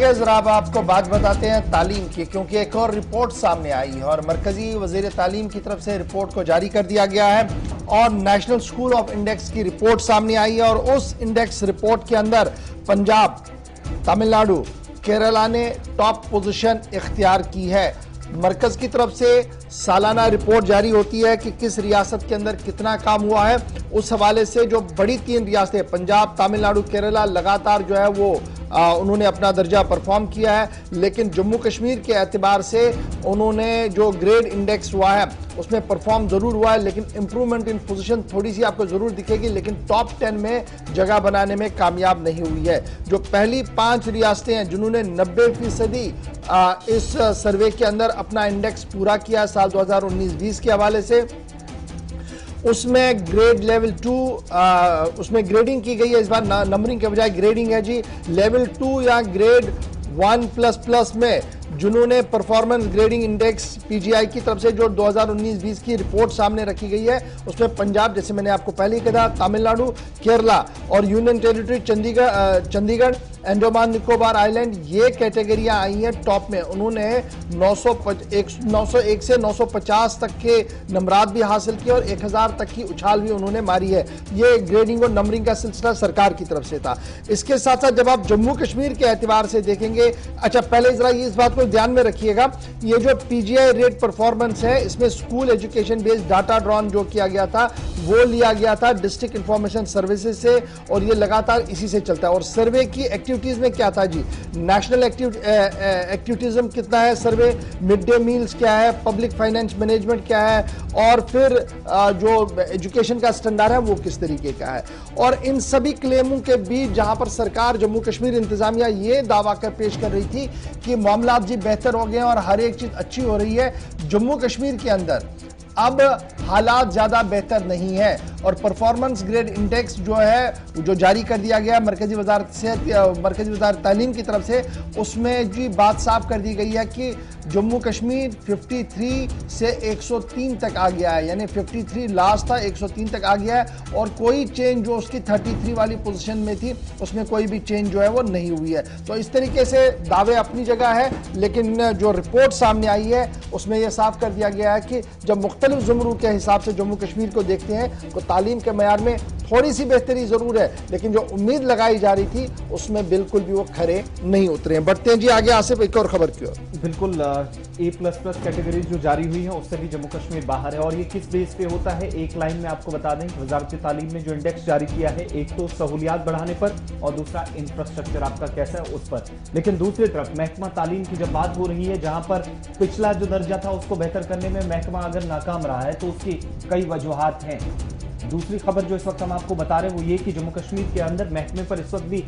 आगे जरा आपको बात बताते हैं तालीम की, क्योंकि एक और रिपोर्ट सामने आई है और मरकजी वजीर तालीम की तरफ से रिपोर्ट को जारी कर दिया गया है और नेशनल स्कूल ऑफ इंडेक्स की रिपोर्ट सामने आई है और उस इंडेक्स रिपोर्ट के अंदर पंजाब, तमिलनाडु, केरला ने टॉप पोजीशन इख्तियार की है। मरकज की तरफ से सालाना रिपोर्ट जारी होती है कि किस रियासत के अंदर कितना काम हुआ है। उस हवाले से जो बड़ी तीन रियासतें पंजाब, तमिलनाडु, केरला लगातार जो है वो उन्होंने अपना दर्जा परफॉर्म किया है, लेकिन जम्मू कश्मीर के एतबार से उन्होंने जो ग्रेड इंडेक्स हुआ है उसमें परफॉर्म जरूर हुआ है, लेकिन इंप्रूवमेंट इन पोजीशन थोड़ी सी आपको जरूर दिखेगी, लेकिन टॉप 10 में जगह बनाने में कामयाब नहीं हुई है। जो पहली 5 रियासतें हैं जिन्होंने 90% इस सर्वे के अंदर अपना इंडेक्स पूरा किया साल 2019-20 के हवाले से, उसमें ग्रेड लेवल 2 उसमें ग्रेडिंग की गई है। इस बार नंबरिंग के बजाय ग्रेडिंग है जी। लेवल 2 या ग्रेड 1++ में जिन्होंने परफॉर्मेंस ग्रेडिंग इंडेक्स पीजीआई की तरफ से जो 2019-20 की रिपोर्ट सामने रखी गई है उसमें पंजाब, जैसे मैंने आपको पहले ही कहा, तमिलनाडु, केरला और union territory Chandigarh, Andaman Nicobar island, ये कैटेगरियां आई हैं टॉप में। उन्होंने 901 से 950 तक के नंबरात भी हासिल किए और 1000 तक की उछाल भी उन्होंने मारी है। ये ग्रेडिंग और नंबरिंग का सिलसिला सरकार की तरफ से था। इसके साथ साथ जब आप जम्मू कश्मीर के एतबार से देखेंगे, अच्छा पहले जरा इस बात को ध्यान में रखिएगा, ये जो पीजीआई रेट परफॉर्मेंस है इसमें school education based data drawn जो किया गया था वो लिया गया था डिस्ट्रिक्ट इंफॉर्मेशन सर्विसेज से और ये लगातार इसी से चलता है। और सर्वे की एक्टिविटीज में क्या था जी, नेशनल एक्टिविटीज्म कितना है, सर्वे मिड डे मील्स क्या है, पब्लिक फाइनेंस मैनेजमेंट क्या है और फिर जो एजुकेशन का स्टैंडर्ड है वो किस तरीके का है। और इन सभी क्लेमों के बीच जहां पर सरकार जम्मू कश्मीर इंतजामिया ये दावा कर पेश कर रही थी कि मामला जी बेहतर हो गए और हर एक चीज अच्छी हो रही है, जम्मू कश्मीर के अंदर अब हालात ज्यादा बेहतर नहीं है और परफॉर्मेंस ग्रेड इंडेक्स जो है जो जारी कर दिया गया मरकजी वजारत तालीम की तरफ से, उसमें जी बात साफ कर दी गई है कि जम्मू कश्मीर 53 से 103 तक आ गया है, यानी 53 लास्ट था, 103 तक आ गया है और कोई चेंज जो उसकी 33 वाली पोजीशन में थी उसमें कोई भी चेंज जो है वो नहीं हुई है। तो इस तरीके से दावे अपनी जगह है, लेकिन जो रिपोर्ट सामने आई है उसमें यह साफ कर दिया गया है कि जब मुख्तलिफ ज़ुमरू के हिसाब से जम्मू कश्मीर को देखते हैं तो तालीम के मयार में थोड़ी सी बेहतरी जरूर है, लेकिन जो उम्मीद लगाई जा रही थी उसमें बिल्कुल भी वो खरे नहीं उतरे हैं। बढ़ते हैं जी आगे, आसिफ एक और खबर की ओर। बिल्कुल A++ कैटेगरी जो जारी हुई है उससे भी जम्मू कश्मीर बाहर है और ये किस बेस पे होता है, एक लाइन में आपको बता दें, वजारत तालीम ने जो इंडेक्स जारी किया है एक तो सहूलियात बढ़ाने पर और दूसरा इंफ्रास्ट्रक्चर आपका कैसा है उस पर, लेकिन दूसरी तरफ महकमा तालीम की जब बात हो रही है जहां पर पिछला जो दर्जा था उसको बेहतर करने में महकमा अगर नाकाम रहा है तो उसकी कई वजूहात हैं। दूसरी खबर जो इस वक्त हम आपको बता रहे हैं वो ये कि जम्मू कश्मीर के अंदर महकमे पर इस वक्त भी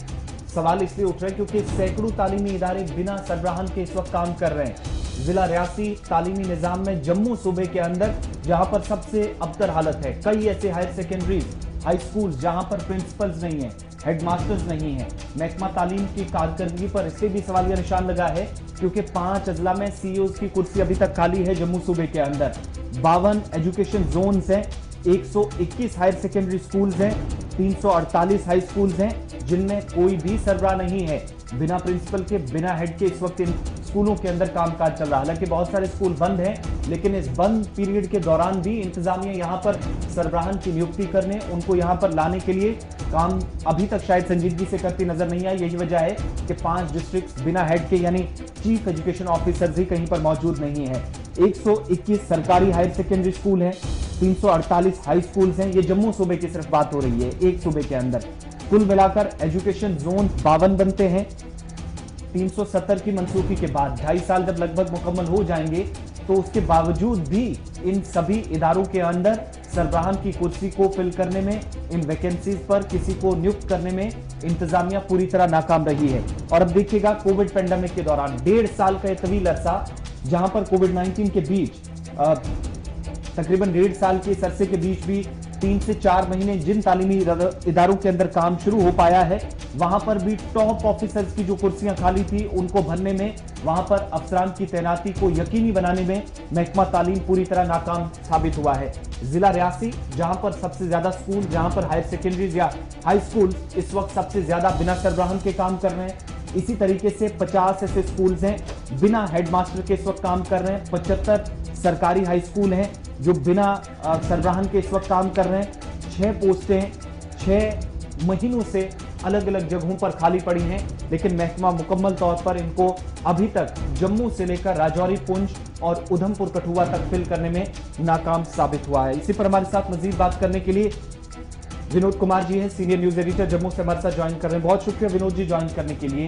सवाल इसलिए उठ रहे हैं क्योंकि सैकड़ों तालीमी इदारे बिना सरबराहन के इस वक्त काम कर रहे हैं। जिला रियासी तालीमी निजाम में जम्मू सूबे के अंदर जहां पर सबसे अबतर हालत है, कई ऐसे हायर सेकेंडरी हाई स्कूल जहां पर प्रिंसिपल्स नहीं है, हेडमास्टर्स नहीं है। महकमा तालीम की कारकर्दगी पर इसलिए भी सवालिया निशान लगा है क्योंकि 5 अजला में सीईओज की कुर्सी अभी तक खाली है जम्मू सूबे के अंदर। 52 एजुकेशन जोन्स हैं, 121 हायर सेकेंडरी स्कूल्स हैं, 348 हाई स्कूल्स हैं जिनमें कोई भी सरबराह नहीं है। बिना प्रिंसिपल के, बिना हेड के इस वक्त इन स्कूलों के अंदर कामकाज चल रहा है। हालांकि बहुत सारे स्कूल बंद हैं, लेकिन इस बंद पीरियड के दौरान भी इंतजामिया यहाँ पर सरबराहन की नियुक्ति करने, उनको यहाँ पर लाने के लिए काम अभी तक शायद संजीदगी से करती नजर नहीं आई। यही वजह है कि 5 डिस्ट्रिक्ट बिना हेड के यानी चीफ एजुकेशन ऑफिसर भी कहीं पर मौजूद नहीं है। 121 सरकारी हायर सेकेंडरी स्कूल हैं, 348 हाई स्कूल्स हैं। ये जम्मू सूबे की सिर्फ बात हो रही है, एक सूबे के अंदर। कुल मिलाकर एजुकेशन जोन 52 बनते हैं। 370 की मंसूखी के बाद 2.5 साल जब लगभग मुकम्मल हो जाएंगे तो उसके बावजूद भी इन सभी इदारों के अंदर सरबराहन की कुर्सी को फिल करने में, इन वैकेंसीज पर किसी को नियुक्त करने में इंतजामिया पूरी तरह नाकाम रही है। और अब देखिएगा कोविड पेंडेमिक के दौरान 1.5 साल का तवील अरसा जहां पर कोविड-19 के बीच तकरीबन 1.5 साल के इस अरसे के बीच भी 3 से 4 महीने जिन तालीमी इदारों के अंदर काम शुरू हो पाया है वहां पर भी टॉप ऑफिसर्स की जो कुर्सियां खाली थी उनको भरने में, वहां पर अफसरान की तैनाती को यकीनी बनाने में महकमा तालीम पूरी तरह नाकाम साबित हुआ है। जिला रियासी जहां पर सबसे ज्यादा स्कूल, जहां पर हायर सेकेंडरीज या हाई स्कूल इस वक्त सबसे ज्यादा बिना सरबराहन के काम कर रहे हैं, इसी तरीके से 50 ऐसे स्कूल्स हैं बिना हेडमास्टर के इस वक्त काम कर रहे हैं। 75 सरकारी हाई स्कूल हैं जो बिना सरबराहन के इस वक्त काम कर रहे हैं। 6 पोस्टें 6 महीनों से अलग अलग जगहों पर खाली पड़ी हैं, लेकिन महकमा मुकम्मल तौर पर इनको अभी तक जम्मू से लेकर राजौरी, पुंछ और उधमपुर कठुआ तक फिल करने में नाकाम साबित हुआ है। इसी पर हमारे साथ मजीद बात करने के लिए विनोद कुमार जी हैं, सीनियर न्यूज एडिटर जम्मू से हमारे साथ ज्वाइन कर रहे हैं। बहुत शुक्रिया विनोद जी ज्वाइन करने के लिए।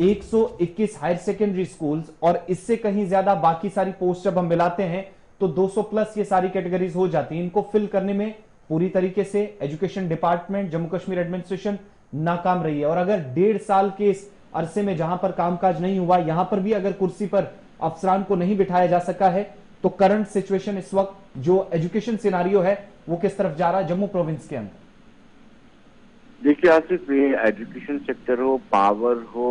121 हायर सेकेंडरी स्कूल्स और इससे कहीं ज्यादा बाकी सारी पोस्ट जब हम मिलाते हैं तो 200 प्लस ये सारी कैटेगरीज हो जाती हैं। इनको फिल करने में पूरी तरीके से education department, Jammu Kashmir administration नाकाम रही है। और अगर 1.5 साल के इस अरसे में जहां पर कामकाज नहीं हुआ, यहां पर भी अगर कुर्सी पर अफसरान को नहीं बिठाया जा सका है, तो करंट सिचुएशन इस वक्त जो एजुकेशन सिनारियो है वो किस तरफ जा रहा है जम्मू प्रोविंस के अंदर? देखिए आसिफ, ये एजुकेशन सेक्टर हो, पावर हो,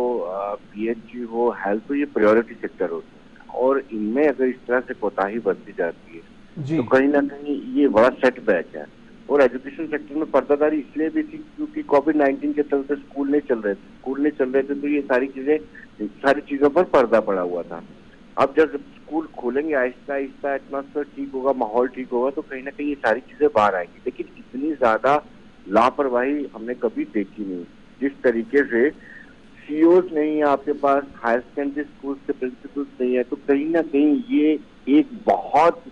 पीएचजी हो, हेल्थ हो, ये प्रायोरिटी सेक्टर होते हैं और इनमें अगर इस तरह से कोताही बरती जाती है तो कहीं ना कहीं ये बड़ा सेटबैक है। और एजुकेशन सेक्टर में पर्दादारी इसलिए भी थी क्योंकि कोविड-19 के चलते स्कूल नहीं चल रहे थे तो ये सारी चीजों पर पर्दा पड़ा हुआ था। अब जब स्कूल खोलेंगे आहिस्ता आहिस्ता, एटमॉस्फेयर ठीक होगा, माहौल ठीक होगा, तो कहीं ना कहीं ये सारी चीजें बाहर आएंगी। लेकिन इतनी ज्यादा लापरवाही हमने कभी देखी नहीं। जिस तरीके से सीईओज नहीं है आपके पास, हायर सेकेंडरी स्कूल के प्रिंसिपल्स नहीं है, तो कहीं ना कहीं ये एक बहुत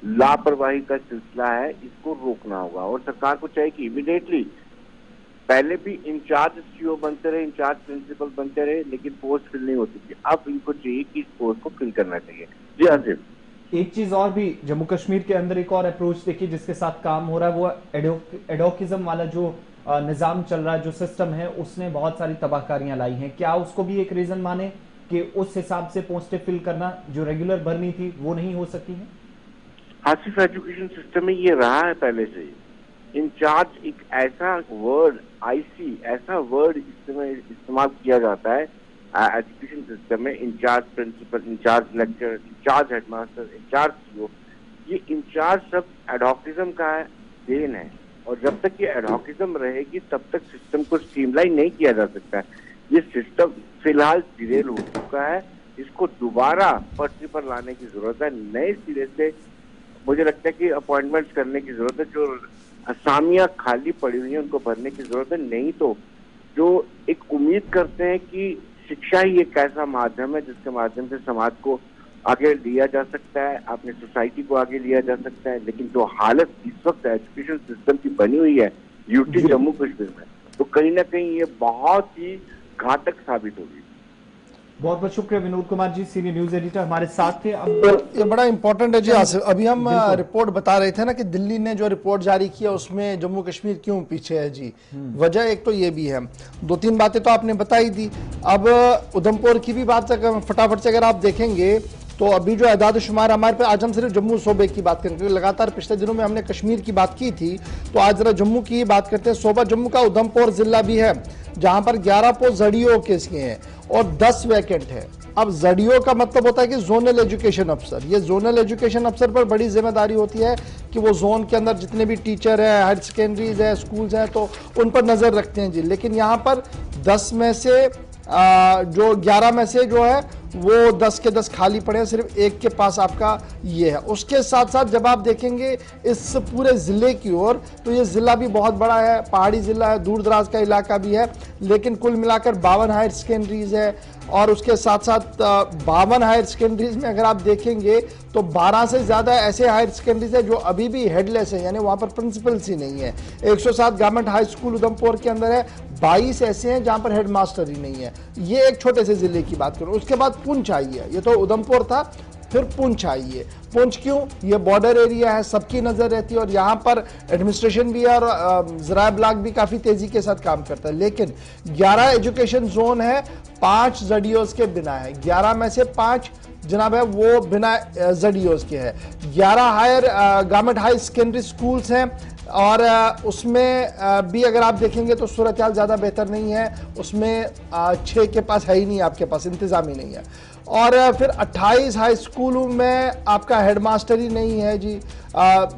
लापरवाही का सिलसिला है। इसको रोकना होगा और सरकार को चाहिए कि इमीडिएटली, पहले भी इंचार्ज सीईओ बनते रहे, इंचार्ज प्रिंसिपल बनते रहे, लेकिन पोस्ट फिल नहीं होती थी। अब इनको चाहिए कि इस पोस्ट को फिल करना चाहिए। जी आसिफ, एक चीज और भी जम्मू कश्मीर के अंदर एक और अप्रोच देखिए जिसके साथ काम हो रहा है, वो एडोकिज्म वाला जो निजाम चल रहा है, जो सिस्टम है, उसने बहुत सारी तबाहकारियां लाई हैं। क्या उसको भी एक रीजन माने कि उस हिसाब से पोस्टें फिल करना जो रेगुलर भरनी थी वो नहीं हो सकी है? आसिफ, एजुकेशन सिस्टम में ये रहा है पहले से ही। इंचार्ज एक ऐसा वर्ड, आईसी ऐसा वर्ड इस्तेमाल किया जाता है एजुकेशन सिस्टम में। Incharge principal, incharge lecturer, incharge headmaster, incharge CEO, ये इंचार्ज सब एडॉक्टिज्म का देन है। और जब तक ये एडॉक्टिज्म रहेगी तब तक सिस्टम को स्ट्रीमलाइन नहीं किया जा सकता। ये सिस्टम फिलहाल डिरेल हो चुका है, इसको दोबारा पटरी पर लाने की जरूरत है। नए सिरे से मुझे लगता है कि अपॉइंटमेंट्स करने की जरूरत है। जो असामियां खाली पड़ी हुई हैं उनको भरने की जरूरत है। नहीं तो जो एक उम्मीद करते हैं कि शिक्षा ही एक ऐसा माध्यम है जिसके माध्यम से समाज को आगे लिया जा सकता है, अपने सोसाइटी को आगे लिया जा सकता है, लेकिन जो हालत इस वक्त एजुकेशन सिस्टम की बनी हुई है यूटी जम्मू कश्मीर में, तो कहीं ना कहीं ये बहुत ही घातक साबित होगी। बहुत बहुत शुक्रिया Vinod Kumar ji, senior news editor हमारे साथ थे। अब ये बड़ा इंपॉर्टेंट है जी आसिफ, अभी हम रिपोर्ट बता रहे थे ना कि दिल्ली ने जो रिपोर्ट जारी किया उसमें जम्मू कश्मीर क्यों पीछे है जी। वजह एक तो ये भी है, 2-3 बातें तो आपने बताई दी। अब उधमपुर की भी बात फटाफट से अगर आप देखेंगे तो अभी जो एदाद शुमार हमारे पे, आज हम सिर्फ जम्मू सूबे की बात करें क्योंकि लगातार पिछले दिनों में हमने कश्मीर की बात की थी, तो आज जरा जम्मू की बात करते हैं। सूबा जम्मू का उधमपुर जिला भी है जहां पर 11 पोस्ट जडीओ के हैं और 10 वैकेंट है। अब जडीओ का मतलब होता है कि जोनल एजुकेशन अफसर। ये जोनल एजुकेशन अफसर पर बड़ी जिम्मेदारी होती है कि वो जोन के अंदर जितने भी टीचर हैं, हायर सेकेंडरीज है, स्कूल्स हैं, तो उन पर नजर रखते हैं जी। लेकिन यहाँ पर 10 में से जो 11 में से जो है वो 10 के 10 खाली पड़े हैं, सिर्फ एक के पास आपका ये है। उसके साथ साथ जब आप देखेंगे इस पूरे जिले की ओर, तो ये जिला भी बहुत बड़ा है, पहाड़ी जिला है, दूर दराज का इलाका भी है, लेकिन कुल मिलाकर 52 हायर सेकेंडरीज है। और उसके साथ साथ 52 हायर सेकेंडरीज में अगर आप देखेंगे तो 12 से ज्यादा ऐसे हायर सेकेंडरीज है जो अभी भी हेडलेस है, यानी वहां पर प्रिंसिपल्स ही नहीं है। 107 गवर्नमेंट हाई स्कूल उधमपुर के अंदर है, 22 ऐसे हैं जहां पर हेडमास्टर ही नहीं है। ये एक छोटे से जिले की बात करूं। उसके बाद पुंछ आई है, ये तो उधमपुर था, फिर पुंछ आई है। पुंछ क्यों? ये बॉर्डर एरिया है, सबकी नजर रहती है और यहाँ पर एडमिनिस्ट्रेशन भी है और ज़राए ब्लॉक भी काफी तेजी के साथ काम करता है। लेकिन 11 एजुकेशन जोन है, 5 जडीओज के बिना है। 11 में से 5 जनाब है वो बिना जडीओज के है। 11 higher government high secondary schools हैं, और उसमें भी अगर आप देखेंगे तो सूरत हाल ज़्यादा बेहतर नहीं है, उसमें 6 के पास है ही नहीं, आपके पास इंतज़ाम ही नहीं है। और फिर 28 हाई स्कूलों में आपका हेडमास्टर ही नहीं है जी,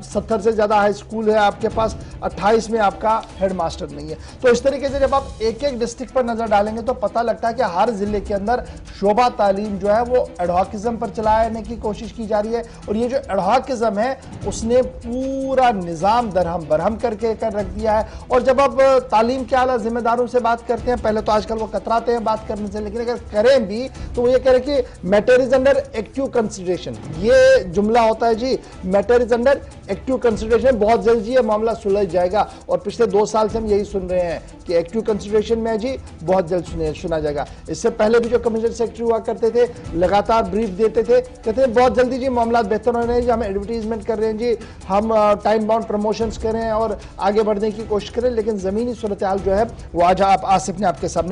70 से ज़्यादा हाई स्कूल है आपके पास, 28 में आपका हेडमास्टर नहीं है। तो इस तरीके से जब आप एक एक डिस्ट्रिक्ट पर नज़र डालेंगे तो पता लगता है कि हर ज़िले के अंदर शोबा तालीम जो है वो एडहॉकिज्म पर चलाने की कोशिश की जा रही है। और ये जो एडहॉकिज्म है उसने पूरा निज़ाम दरहम बरहम करके कर रख दिया है। और जब आप तालीम के आला जिम्मेदारों से बात करते हैं, पहले तो आजकल वो कतराते हैं बात करने से, लेकिन अगर करें भी तो वो ये कह रहे कि matter is under active consideration, ये जुमला होता है जी, matter is under active consideration, बहुत जल्द जी ये मामला सुलझ जाएगा। और पिछले 2 साल से हम यही सुन रहे हैं कि एक्टिव कंसिडरेशन में है जी, बहुत जल्द सुना जाएगा। इससे पहले भी जो कमिश्नर सेक्रेटरी हुआ करते थे लगातार ब्रीफ देते थे, कहते हैं बहुत जल्दी जी मामला बेहतर होने हैं जी, हम एडवर्टीजमेंट कर रहे हैं जी, हम टाइम बाउंड प्रमोशंस करें और आगे बढ़ने की कोशिश करें। लेकिन जमीनी सूरत हाल जो है वो आज आप आसिफ ने आपके सामने